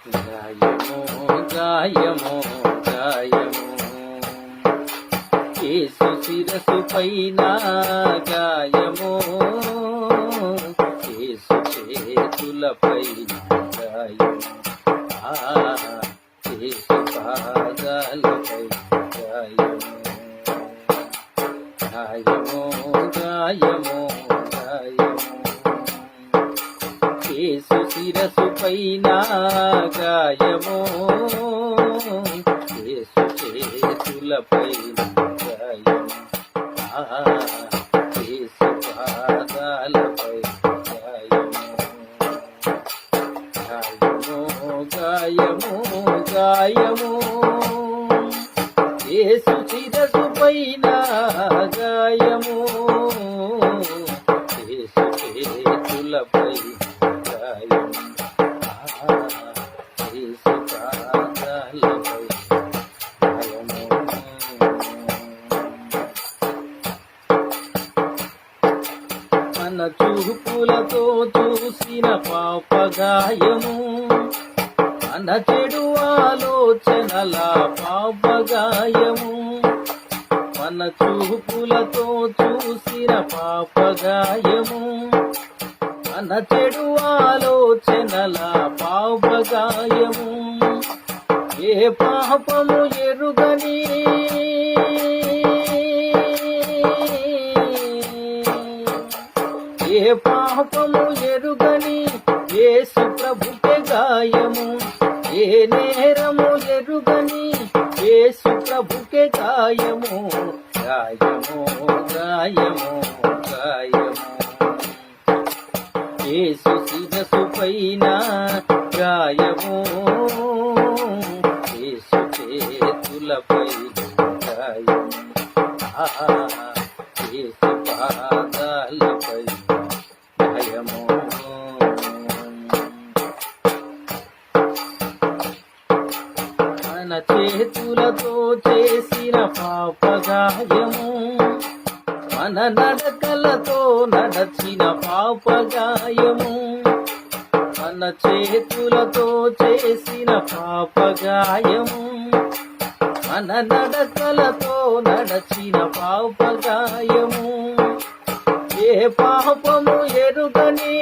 గాయము గాయము గాయము యేసు శిరసు పైన గాయము యేసు చేతులపై గాయము యేసు పాదాలపై గాయము గాయము గాయము గాయము యేసు శిరసు పైన గాయము యేసు చేతులపై గాయము యేసు పాదాలపై గాయము గాయము గాయము యేసు శిరసు పైన గాయము యేసు చేతులపై గాయము యేసు పాదాలపై గాయము మన చూపులతో చూసిన పాపగాయము మన చెడు ఆలోచనల పాపగాయము మన చూపులతో చూసిన పాపగాయము మన చెడు ఆలోచనల పాపగాయము ఏ పాపము ఎరుగని ఏ పాపము ఎరుగని యేసు ప్రభుకే గాయము ఏ నేరము ఎరుగని యేసు ప్రభుకే గాయము గాయము గాయము గాయము యేసు శిరసు పైన గాయము యేసు చేతులపై గాయము యేసు పాదాలపై గాయము మన చేతులతో చేసిన పాపగాయము మన నడకలతో నడచిన పాపగాయము మన చేతులతో చేసిన పాపగాయము మన నడకలతో నడచిన పాపగాయము ఏ పాపము ఎరుగని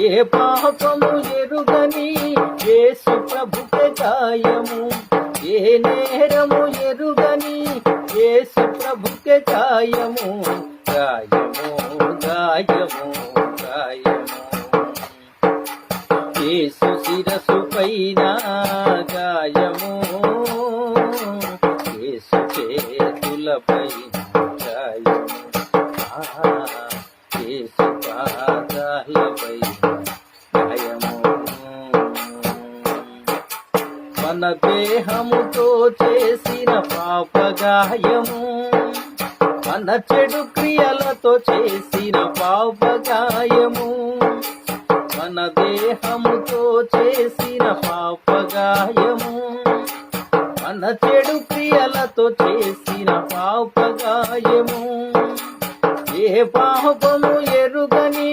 ఏ పాపము ఎరుగని యేసు ప్రభుకే గాయము ఏ నేరము ఎరుగని యేసు ప్రభుకే గాయము గాయము గాయము గాయము యేసు శిరసు పైన గాయము యేసు చేతులపై గాయము యేసు పాదాలపై గాయము మన దేహముతో చేసిన పాపగాయము మన చెడు క్రియలతో చేసిన పాపగాయము మన దేహముతో చేసిన పాపగాయము మన చెడు క్రియలతో చేసిన పాపగాయము ఏ పాపము ఎరుగని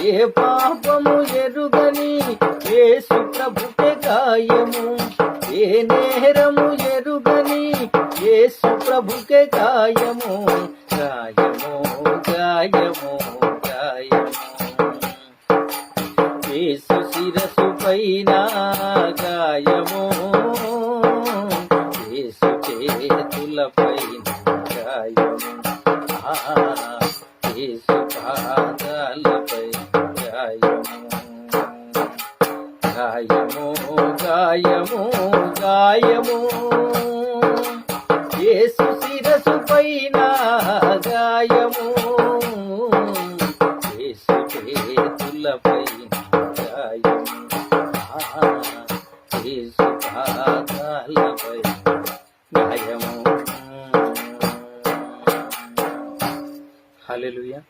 ఏ పాపము ఎరుగని యేసు ప్రభుకే గాయము ఏ నేరము ఎరుగని యేసు ప్రభుకే గాయము గాయము గాయము గాయము యేసు శిరసు పైన గాయము యేసు చేతులపై గాయము యేసు పాదాలపై గాయము గాయము గాయము గాయము యేసు శిరసు పైన గాయము యేసు చేతులపై గాయము యేసు పాదాలపై గాయము హల్లెలూయా.